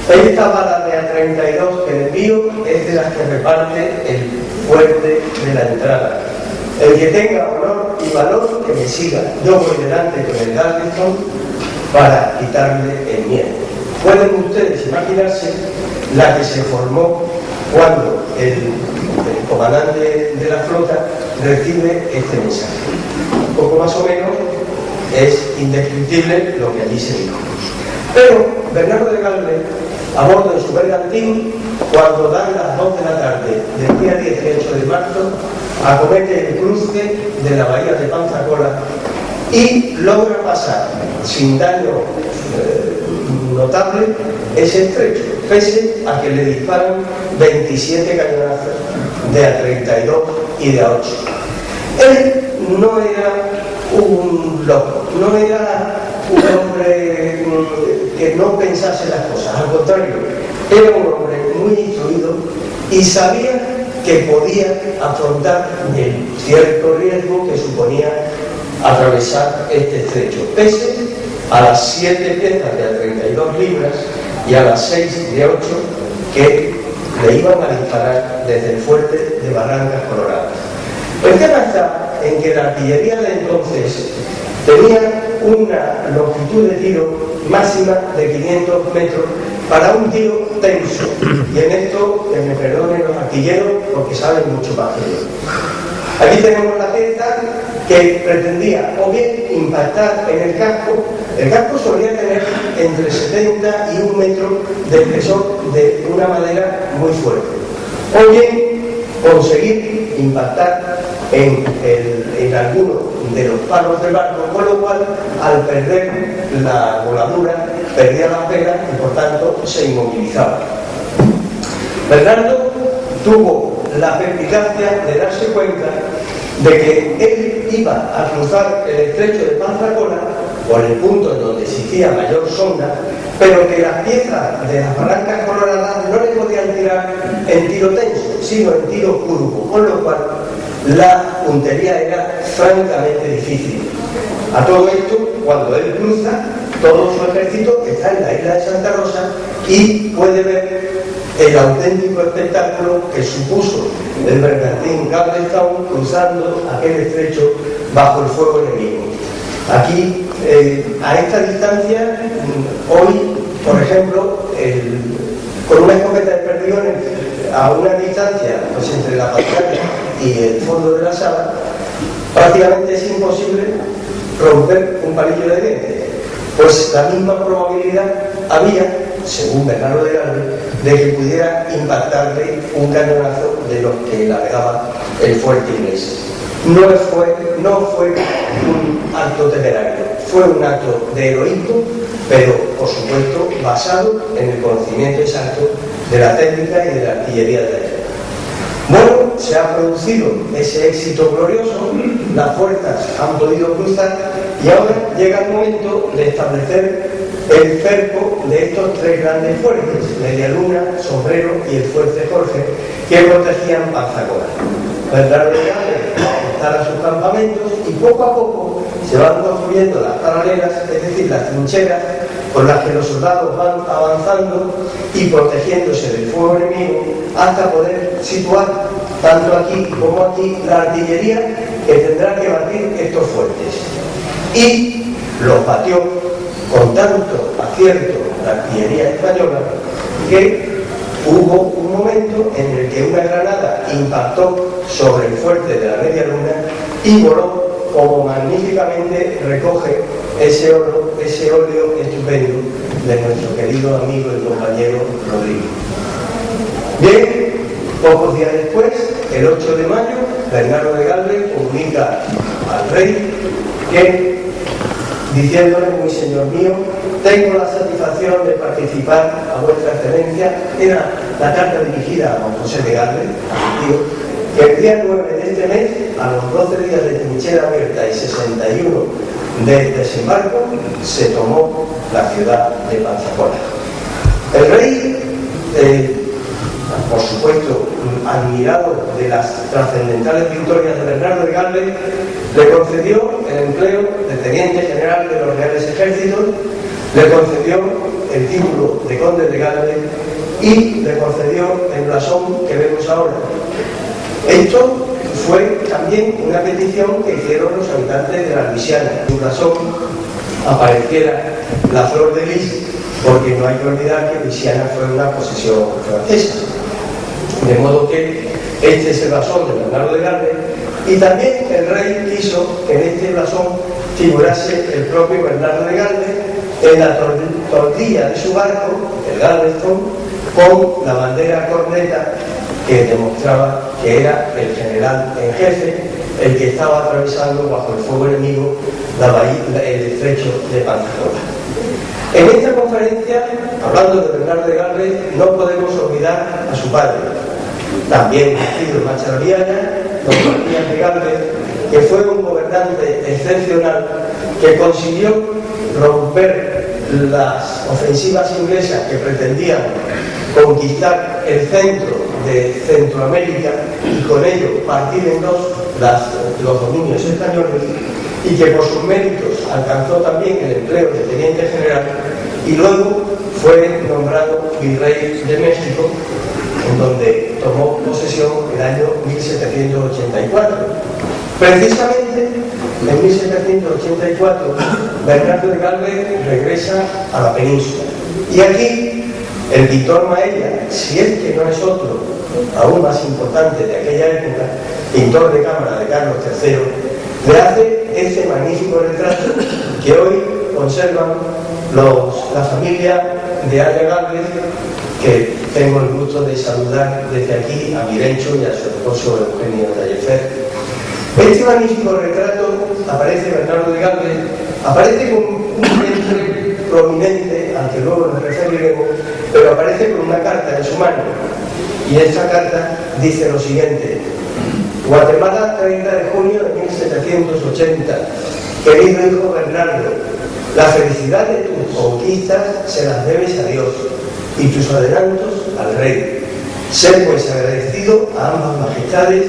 Esta bala de A32 que le envío es de las que reparte el fuerte de la entrada. El que tenga honor y valor, que me siga. Yo voy delante con el Darlington para quitarle el miedo. Pueden ustedes imaginarse la que se formó cuando el comandante de la flota recibe este mensaje. Un poco más o menos es indescriptible lo que allí se dijo. Pero Bernardo de Galvez, a bordo de su bergantín, cuando dan las 2 de la tarde del día 18 de marzo, acomete el cruce de la bahía de Panzacola y logra pasar sin daño notable ese estrecho, pese a que le disparan 27 cañonazos de A32 y de A8. Él no era un loco, no era un hombre que no pensase las cosas, al contrario, era un hombre muy instruido y sabía que podía afrontar el cierto riesgo que suponía atravesar este estrecho, pese a las 7 piezas de 32 libras y a las 6 de 8 que le iban a disparar desde el fuerte de Barrancas Coloradas. El tema está en que la artillería de entonces tenía una longitud de tiro máxima de 500 metros para un tiro tenso, y en esto que me perdonen los artilleros porque saben mucho más que yo. Aquí tenemos la pieza que pretendía o bien impactar en el casco solía tener entre 70 y 1 metro de espesor de una madera muy fuerte, o bien conseguir impactar en alguno de los palos del barco, con lo cual al perder la voladura perdía la vela y por tanto se inmovilizaba. Bernardo tuvo la perspicacia de darse cuenta de que él iba a cruzar el estrecho de Panzacola por el punto en donde existía mayor sonda, pero que las piezas de las Barrancas Coloradas no le podían tirar en tiro tenso, sino en tiro curvo, con lo cual la puntería era francamente difícil. A todo esto, cuando él cruza, todo su ejército está en la isla de Santa Rosa y puede ver el auténtico espectáculo que supuso el bergantín Galveston cruzando aquel estrecho bajo el fuego enemigo. Aquí, a esta distancia, hoy, por ejemplo, con una escopeta de perdigones a una distancia pues, entre la pantalla y el fondo de la sala, prácticamente es imposible romper un palillo de dientes, pues la misma probabilidad había, según Bernardo de Galvez, de que pudiera impactarle un cañonazo de los que largaba el fuerte inglés. No fue un acto temerario, fue un acto de heroísmo, pero por supuesto basado en el conocimiento exacto de la técnica y de la artillería de la guerra. Bueno, se ha producido ese éxito glorioso, las fuerzas han podido cruzar y ahora llega el momento de establecer el cerco de estos 3 grandes fuertes, Medialuna, Sombrero y el fuerte Jorge, que protegían Panzacola. Bernardo de Galvez instala sus campamentos y poco a poco se van construyendo las paralelas, es decir, las trincheras por las que los soldados van avanzando y protegiéndose del fuego enemigo hasta poder situar tanto aquí como aquí la artillería que tendrá que batir estos fuertes. Y los batió con tanto acierto la artillería española que hubo un momento en el que una granada impactó sobre el fuerte de la Medialuna y voló como magníficamente recoge ese óleo estupendo de nuestro querido amigo y compañero Rodrigo. Bien, pocos días después, el 8 de mayo, Bernardo de Galvez comunica al rey que, diciéndole: muy señor mío, tengo la satisfacción de participar a vuestra excelencia. Era la carta dirigida a don José de Galvez, tío, que el día 9 de este mes, a los 12 días de trinchera abierta y 61 de desembarco, se tomó la ciudad de Panzacola. El rey, por supuesto, admirado de las trascendentales victorias de Bernardo de Galvez, le concedió el empleo de teniente general de los Reales Ejércitos, le concedió el título de conde de Galvez y le concedió el blasón que vemos ahora. Esto fue también una petición que hicieron los habitantes de la Luisiana. En su blasón apareciera la flor de lis, porque no hay que olvidar que Luisiana fue una posesión francesa. De modo que este es el blasón de Bernardo de Galvez, y también el rey quiso que en este blasón figurase el propio Bernardo de Galvez en la tortilla de su barco, el Galveston, con la bandera corneta que demostraba que era el general en jefe el que estaba atravesando bajo el fuego enemigo el estrecho de Pensacola. En esta conferencia, hablando de Bernardo de Galvez, no podemos olvidar a su padre, también nacido en Macharviana, don Matías de Galvez, que fue un gobernante excepcional que consiguió romper las ofensivas inglesas que pretendían conquistar el centro de Centroamérica y con ello partir en dos los dominios españoles, y que por sus méritos alcanzó también el empleo de teniente general y luego fue nombrado virrey de México, en donde tomó posesión el año 1784. Precisamente en 1784 Bernardo de Galvez regresa a la península, y aquí el pintor Maella, si es que no es otro aún más importante de aquella época, pintor de cámara de Carlos III, le hace ese magnífico retrato que hoy conservan la familia de Aya Galvez, que tengo el gusto de saludar desde aquí a Mirencho y a su esposo Eugenio Tallefer. Este magnífico retrato aparece Bernardo de Galvez, aparece con un vientre prominente al que luego nos referiremos, pero aparece con una carta en su mano, y esta carta dice lo siguiente: Guatemala, 30 de junio de 1780. Querido hijo Bernardo, la felicidad de tus conquistas se las debes a Dios y tus adelantos al rey. Sé pues agradecido a ambas majestades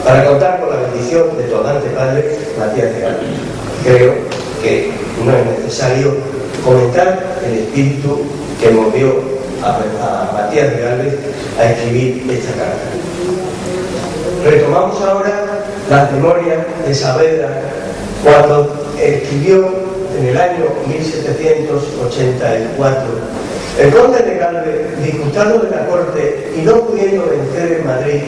para contar con la bendición de tu amante padre, Matías de Galvez. Creo que no es necesario comentar el espíritu que movió a Matías de Galvez a escribir esta carta. Retomamos ahora las memorias de Saavedra cuando escribió en el año 1784. El conde de Galvez, disgustado de la corte y no pudiendo vencer en Madrid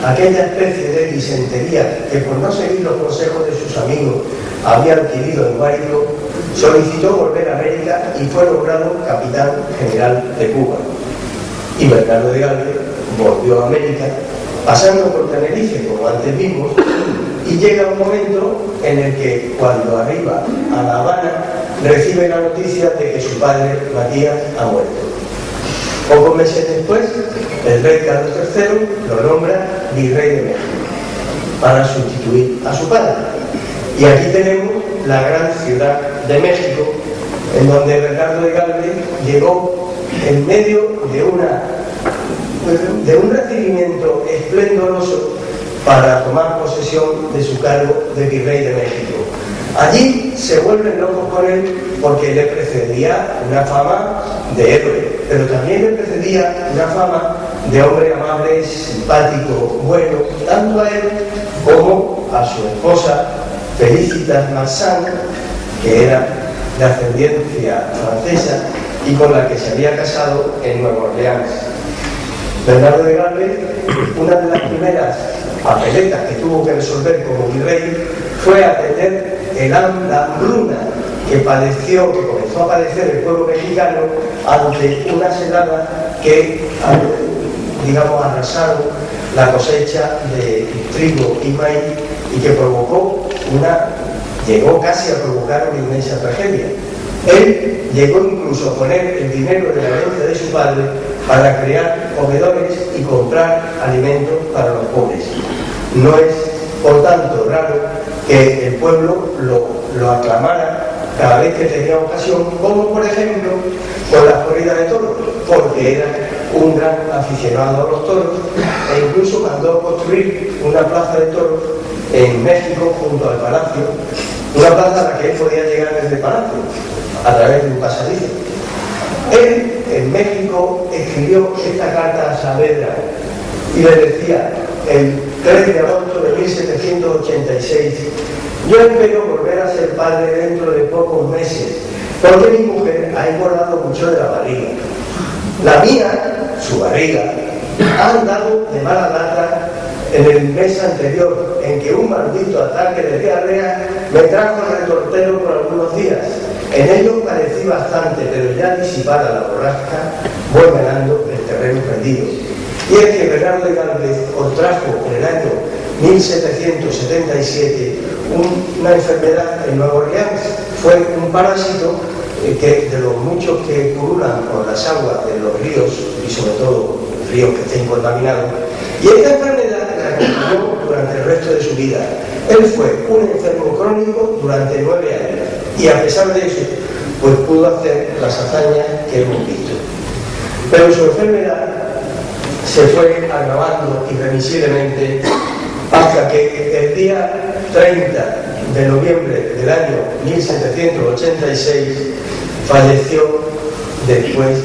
aquella especie de disentería que por no seguir los consejos de sus amigos había adquirido en Guárico, solicitó volver a América y fue nombrado capitán general de Cuba. Y Bernardo de Galvez volvió a América, pasando por Tenerife, como antes vimos, y llega un momento en el que, cuando arriba a La Habana, recibe la noticia de que su padre, Matías, ha muerto. Pocos meses después, el rey Carlos III lo nombra virrey de México para sustituir a su padre. Y aquí tenemos la gran ciudad de México, en donde Bernardo de Galvez llegó en medio de un recibimiento esplendoroso para tomar posesión de su cargo de virrey de México. Allí se vuelven locos con él porque le precedía una fama de héroe, pero también le precedía una fama de hombre amable, simpático, bueno, tanto a él como a su esposa Felicitas Marsan, que era de ascendencia francesa y con la que se había casado en Nueva Orleans. Bernardo de Galvez, una de las primeras papeletas que tuvo que resolver como virrey fue atender la hambruna que comenzó a padecer el pueblo mexicano ante una helada que, arrasaron la cosecha de trigo y maíz y que llegó casi a provocar una inmensa tragedia. Él llegó incluso a poner el dinero de la herencia de su padre para crear comedores y comprar alimentos para los pobres. No es, por tanto, raro que el pueblo lo aclamara cada vez que tenía ocasión, como por ejemplo con las corridas de toros, porque era un gran aficionado a los toros, e incluso mandó construir una plaza de toros en México junto al palacio, una plaza a la que él podía llegar desde el palacio a través de un pasadizo. Él, en México, escribió esta carta a Saavedra y le decía, el 3 de agosto de 1786, yo espero volver a ser padre dentro de pocos meses, porque mi mujer ha engordado mucho de la barriga. La mía, su barriga, ha andado de mala data en el mes anterior, en que un maldito ataque de diarrea me trajo el retortero por algunos días. En ello padecí bastante, pero ya disipada la borrasca, voy ganando el terreno perdido. Y es que Bernardo de Gálvez contrajo en el año 1777 una enfermedad en Nueva Orleans. Fue un parásito que de los muchos que pululan por las aguas de los ríos, y sobre todo ríos que estén contaminados, y esta enfermedad la acompañó durante el resto de su vida. Él fue un enfermo crónico durante 9 años, y a pesar de eso, pues pudo hacer las hazañas que hemos visto. Pero su enfermedad se fue agravando irremisiblemente hasta que el día 30 de noviembre del año 1786 falleció después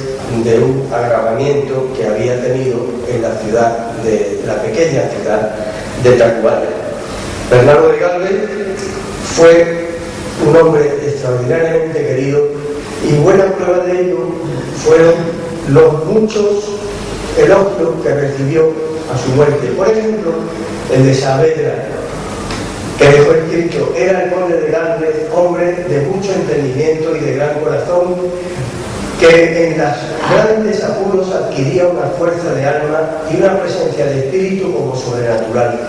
de un agravamiento que había tenido en la pequeña ciudad de Tacubaya. Bernardo de Gálvez fue un hombre extraordinariamente querido, y buena prueba de ello fueron los muchos elogios que recibió a su muerte. Por ejemplo, el de Saavedra, que dejó escrito: era el conde de Gálvez, hombre de mucho entendimiento y de gran corazón, que en los grandes apuros adquiría una fuerza de alma y una presencia de espíritu como sobrenatural.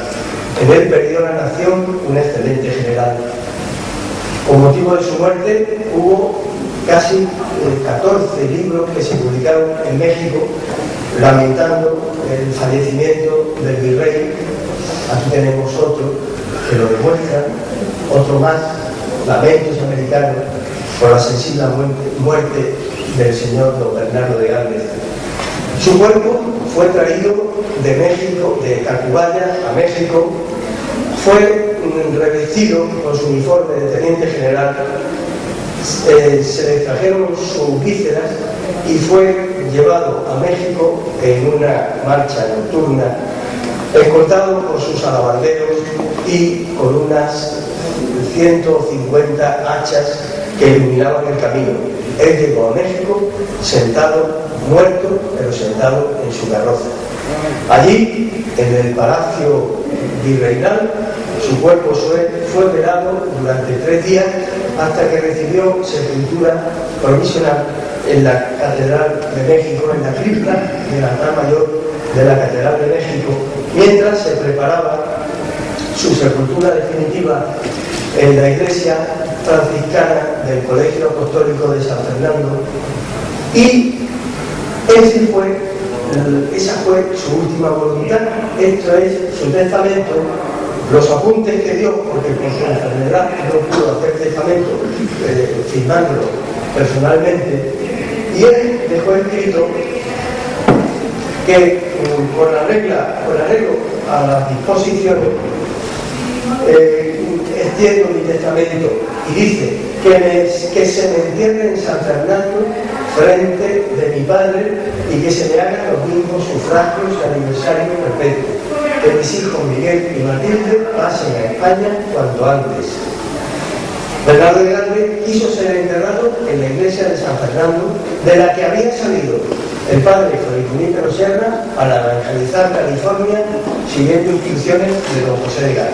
En él perdió la nación un excelente general. Con motivo de su muerte hubo casi 14 libros que se publicaron en México lamentando el fallecimiento del virrey. Aquí tenemos otro que lo demuestra, otro más, Lamentos americanos por la sensible muerte del señor don Bernardo de Gálvez. Su cuerpo fue traído de México, de Tacubaya a México, fue revestido con su uniforme de teniente general, se le trajeron sus vísceras y fue llevado a México en una marcha nocturna, escoltado por sus alabarderos y con unas 150 hachas que iluminaban el camino. Él llegó a México sentado, muerto, pero sentado en su carroza. Allí, en el Palacio Virreinal, su cuerpo fue velado durante 3 días hasta que recibió sepultura provisional en la Catedral de México, en la cripta del altar mayor de la Catedral de México, mientras se preparaba su sepultura definitiva en la iglesia franciscana del Colegio Apostólico de San Fernando. Y esa fue su última voluntad. Esto es su testamento, los apuntes que dio, porque por su enfermedad no pudo hacer testamento, firmándolo personalmente, y él dejó escrito que con arreglo a las disposiciones, extiendo mi testamento, y dice que se me entierre en San Fernando frente de mi padre, y que se me hagan los mismos sufragios de aniversario perpetuo, que mis hijos Miguel y Matilde pasen a España cuanto antes. Bernardo de Gálvez quiso ser enterrado en la iglesia de San Fernando, de la que había salido el padre Fray Junípero Serra para evangelizar California, siguiendo instrucciones de don José de Gálvez.